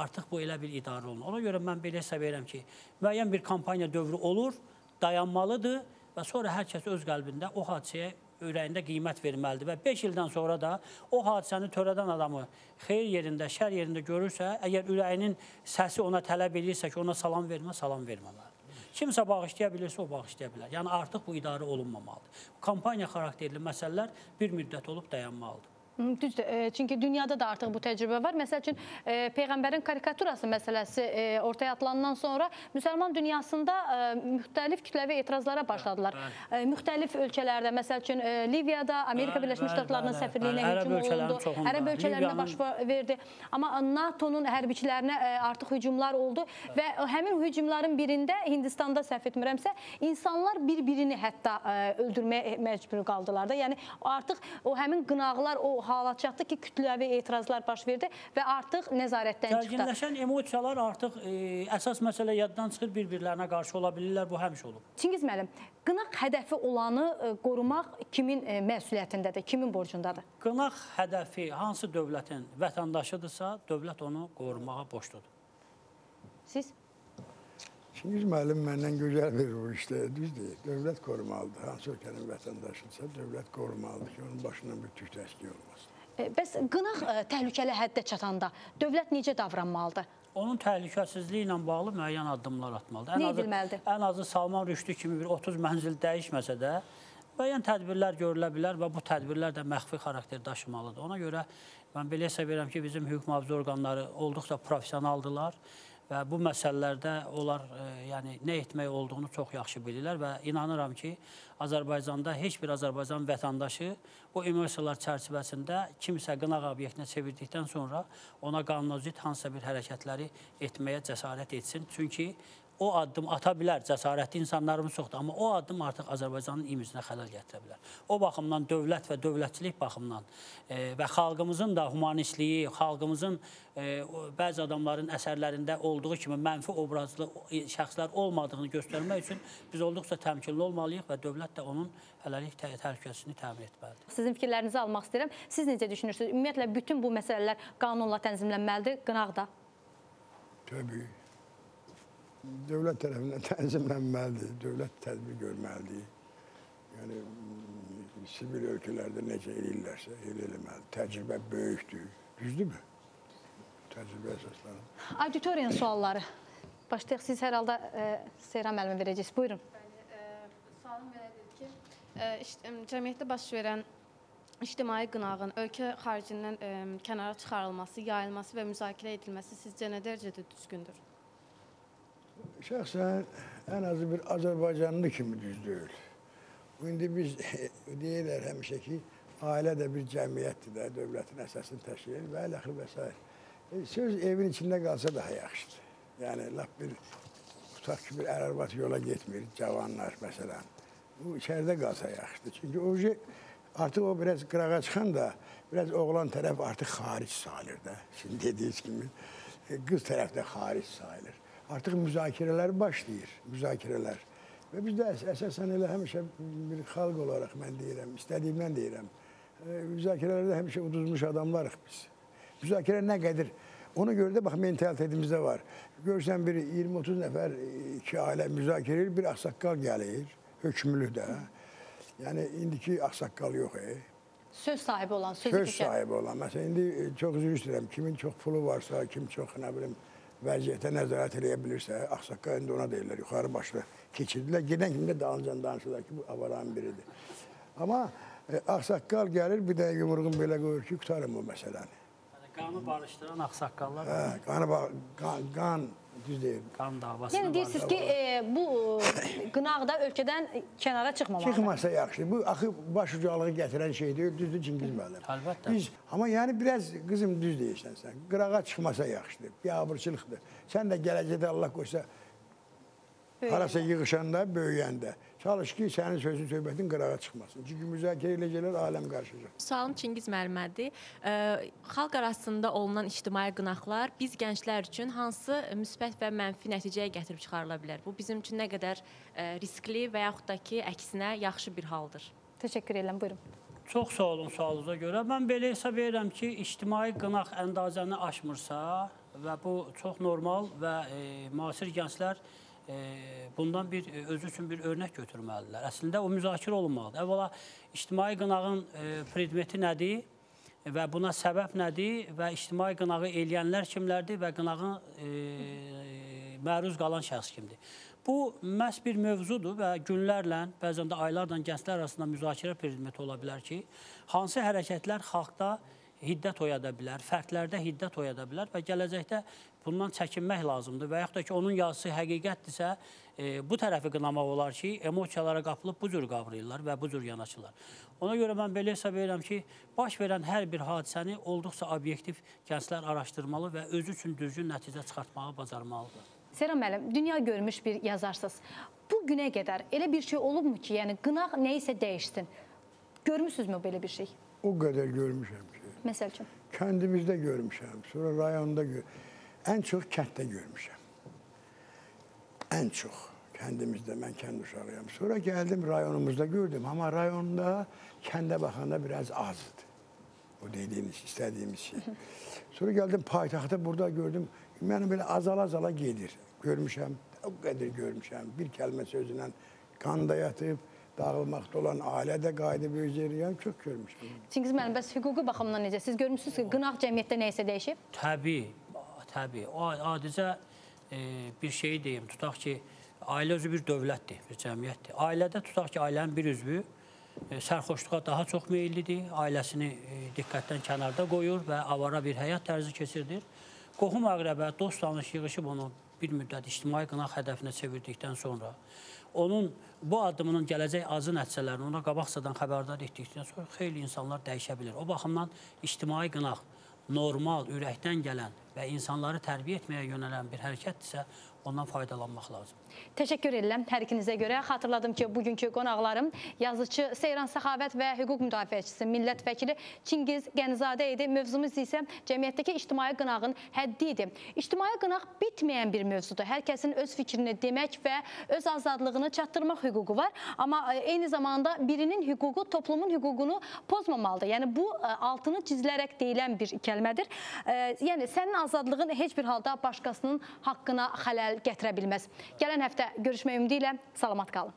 artıq bu elə bir idarə olunur. Ona görə mən belə hesab edirəm ki, müəyyən bir kampaniya dövrü olur, dayanmalıdır və sonra hər kəs öz qəlbində o hadisəyə ürəyində qiymət verməlidir və 5 ildən sonra da o hadisəni törədən adamı xeyir yerində, şər yerində görürsə, əgər ürəyinin səsi ona tələb edirsə ki, ona salam verməlidir. Kimsə bağışlaya bilirsə, o bağışlaya bilər. Yəni, artıq bu idarə olunmamalıdır. Kampaniya xarakterli məsələlər bir müddət olub dayanmalıdır. Düzdür, çünki dünyada da artıq bu təcrübə var. Məsəl üçün, Peyğəmbərin karikaturası məsələsi ortaya atılandan sonra müsəlman dünyasında müxtəlif kütləvi etirazlara başladılar. Müxtəlif ölkələrdə, məsəl üçün, Liviyada, Amerika Birləşmiş Ştatlarının səfirliyinə hücum olundu. Ərəb ölkələrinə baş verdi. Amma NATO-nun hərbiçilərinə artıq hücumlar oldu və həmin hücumların birində, Hindistanda səhv etmirəmsə, insanlar bir-birini hətta öldürməyə məcbur qaldılar da. Yəni, artıq o həmin qınaqlar, o halat çatdı ki, kütləvi etirazlar baş verdi və artıq nəzarətdən çıxdı. Gərginləşən emosiyalar artıq əsas məsələ yaddan çıxır, bir-birlərinə qarşı ola bilirlər, bu həmişə olub. Çingiz müəllim, qınaq hədəfi olanı qorumaq kimin məsuliyyətindədir, kimin borcundadır? Qınaq hədəfi hansı dövlətin vətəndaşıdırsa, dövlət onu qorumağa borcludur. Siz? Çingiz müəllim məndən gözəl verir o işdə, düzdür. Dövlət qorumalıdır. Hansı ölkənin vətəndaşıdırsa, dövlət qorumalıdır ki, onun başından bir tük təşkil olmasın. Bəs qınaq təhlükəli həddə çatanda dövlət necə davranmalıdır? Onun təhlükəsizliyi ilə bağlı müəyyən addımlar atmalıdır. Nə edilməlidir? Ən azı Salman Rüşdü kimi bir 30 mənzil dəyişməsə də, müəyyən tədbirlər görülə bilər və bu tədbirlər də məxfi xarakter daşımalıdır. Ona görə mən belə hesab edirəm ki, bizim hüquq mühafizə orqanları olduqca professionaldılar və bu məsələlərdə onlar yəni nə etmək olduğunu çox yaxşı bilirlər və inanıram ki, Azərbaycanda heç bir Azərbaycan vətəndaşı bu emosiyalar çərçivəsində kimsə qınaq obyektinə çevirdikdən sonra ona qanunazidd hansısa bir hərəkətləri etməyə cəsarət etsin. Çünki o addım ata bilər, cəsarətli insanlarımız çoxdur, amma o addım artıq Azərbaycanın imacinə xələl gətirə bilər. O baxımdan dövlət və dövlətçilik baxımından və xalqımızın da humanistliyi, xalqımızın bəzi adamların əsərlərində olduğu kimi mənfi obrazlı şəxslər olmadığını göstərmək üçün biz olduqca təmkinli olmalıyıq və dövlət də onun hələlik təhlükəsizliyini təmin etməlidir. Sizin fikirlərinizi almaq istəyirəm. Siz necə düşünürsünüz? Ümumiyyətlə, bütün bu məsələlər qanunla tənzimlənməlidir, qınaqda? Təbii. Dövlət tərəfindən tənzimlənməlidir, dövlət tədbir görməlidir. Yəni, sivil ölkələrdə necə eləyirlərsə, elə eləməlidir. Təcrübə böyükdür, düzdürmü? Təcrübə əsaslanır. Auditoriyanın sualları. Başlayaq, siz hər halda Seyran müəllimə verəcəksiniz. Buyurun. Sualım belədir ki, cəmiyyətdə baş verən ictimai qınağın ölkə xaricindən kənara çıxarılması, yayılması və müzakirə edilməsi sizcə nə dərəcədə düzgündür? Şəxsən ən azı bir Azərbaycanlı kimi düz deyil. İndi biz deyirlər həmişə ki, ailə də bir cəmiyyətdir də, dövlətin əsasını təşkil edir və əl-əxir və s. Söz evin içində qalsa daha yaxşıdır. Yəni, laf bir, tutaq ki, bir ər-arvad yola getmir, cavanlar məsələn. Bu içəridə qalsa yaxşıdır. Çünki artıq o biraz qırağa çıxan da, biraz oğlan tərəf artıq xaric sayılır da. Şimdi dediyiniz kimi, qız tərəf də xaric sayılır. Artıq müzakirələr başlayır, müzakirələr. Və biz də əsasən elə həmişə bir xalq olaraq mən deyirəm, istədiyimdən deyirəm. Müzakirələrdə həmişə uduzmuş adamlarıq biz. Müzakirə nə qədir? Ona görə də bax, mentalitetimizdə var. Görsən bir 20-30 nəfər iki ailə müzakirə edir, bir ağsaqqal gəlir, hökmlü də. Yəni, indiki ağsaqqal yox. Söz sahibi olan, söz sahibi olan. Məsələn, indi çox üzr istəyirəm, kimin çox pulu varsa, kim çox, nə bilim, vəziyyətə nəzarət eləyə bilirsə, ağsaqqal indi ona deyirlər, yuxarı başlı keçirdilər. Gedən kimi də dalıncan danışırlar ki, bu avaranın biridir. Amma ağsaqqal gəlir, bir də yumruğun belə qoyur ki, qutarım o məsələni. Qanı barışdıran ağsaqqallar. Qan, düz deyil. Qan davasını yəni deyirsiniz ki, bu qınaqda ölkədən kənara çıxmamalıdır. Çıxmasa yaxşı. Bu, axı baş ucalığı gətirən şey deyil, düzdür Çingiz müəllim. Əlbəttə. Amma yəni biraz, qızım düz deyirsən sən, qırağa çıxmasa yaxşıdır, biabırçılıqdır. Sən də gələcəkdə Allah qoysa, harasa yığışanda, böyüyəndə. Çalış ki, sənin sözün, söhbətin qırağa çıxmasın. Çünki müzakirə eləcəklər, aləm qarşıcaq. Sualım Çingiz müəllimədir. Xalq arasında olunan ictimai qınaqlar biz gənclər üçün hansı müsbət və mənfi nəticəyə gətirib çıxarıla bilər? Bu bizim üçün nə qədər riskli və yaxud da ki, əksinə yaxşı bir haldır? Təşəkkür edirəm, buyurun. Çox sağ olun sualınıza görə. Mən belə hesab edirəm ki, ictimai qınaq əndazəni aşmırsa və bu çox normal və müasir gənclər bundan özü üçün bir örnək götürməlidirlər. Əslində o müzakirə olunmalıdır. Əvvəla ictimai qınağın predmeti nədir və buna səbəb nədir və ictimai qınağı eləyənlər kimlərdir və qınağın məruz qalan şəxs kimdir? Bu məhz bir mövzudur və günlərlə, bəzən də aylarla gənclər arasında müzakirə predmeti ola bilər ki, hansı hərəkətlər xalqda hiddət oyada bilər, fərdlərdə hiddət oyada bilər və gələcəkdə bundan çəkinmək lazımdır və yaxud da ki, onun yazısı həqiqətdirsə, bu tərəfi qınamaq olar ki, emosiyalara qapılıb bu cür qavrayırlar və bu cür yanaşırlar. Ona görə mən belə hesab edirəm ki, baş verən hər bir hadisəni olduqca obyektiv gənclər araşdırmalı və özü üçün düzgün nəticə çıxartmağı bacarmalıdır. Seyran müəllim, dünya görmüş bir yazarsınız. Bu günə qədər elə bir şey olubmu ki, yəni qınaq nəyisə dəyişsin? Görmüsünüzmü belə bir şey? O qədər görmüşəm ki. Məsəl üçün? Kəndimizdə görmüşəm, sonra rayonda ən çox kənddə görmüşəm. Ən çox kəndimizdə, mən kənd uşağıyam. Sonra gəldim rayonumuzda gördüm, amma rayonda kəndə baxanda biraz azdır. O dediyiniz, istədiyimiz şey. Sonra gəldim paytaxta, burada gördüm, mənim belə azala-azala gedir. Görmüşəm, o qədər görmüşəm. Bir kəlmə sözlə qanda yatıb, dağılmaqda olan ailədə qayıdıb özləyirəm, çox görmüşəm. Çingiz müəllim, bəs hüquqi baxımdan necə? Siz görmüşsünüz ki, qınaq cəmiyyətdə nəyəsə dəyişib? Təbii, təbii. O adicə bir şeyi deyim, tutaq ki, ailə özü bir dövlətdir, bir cəmiyyətdir. Ailədə tutaq ki, ailənin bir üzvü sərxoşluğa daha çox meyillidir, ailəsini diqqətdən kənarda qoyur və avara bir həyat tərzi keçirdir. qohum əqrəbə, dost tanış yığışıb onu bir müddət ictimai qınaq hədəfinə çevirdikdən sonra, onun bu addımının gələcək acı nəticələrini ona qabaqcadan xəbərdar etdikdən sonra xeyli insanlar dəyişə bilir. O baxımdan ictimai qınaq normal, ürəkdən gələn və insanları tərbiyə etməyə yönələn bir hərəkətdirsə, ondan faydalanmaq lazım. Təşəkkür edirəm hər ikinizə görə. Xatırladım ki, bugünkü qonaqlarım yazıcı Seyran Səxavət və hüquq müdafiəçisi, millət vəkili Çingiz Qənizadə idi. Mövzumuz isə cəmiyyətdəki ictimai qınağın həddi idi. İctimai qınaq bitməyən bir mövzudur. Hər kəsin öz fikrini demək və öz azadlığını çatdırmaq hüququ var. Amma eyni zamanda birinin hüququ toplumun hüququnu pozmamalıdır. Yəni bu altını çizilərək deyilən bir kəlmədir. Yəni sənin azadlığın heç bir halda başqasının haqqına xələl gətirə bilməz. Gələn həftə görüşmək ümidi ilə salamat qalın.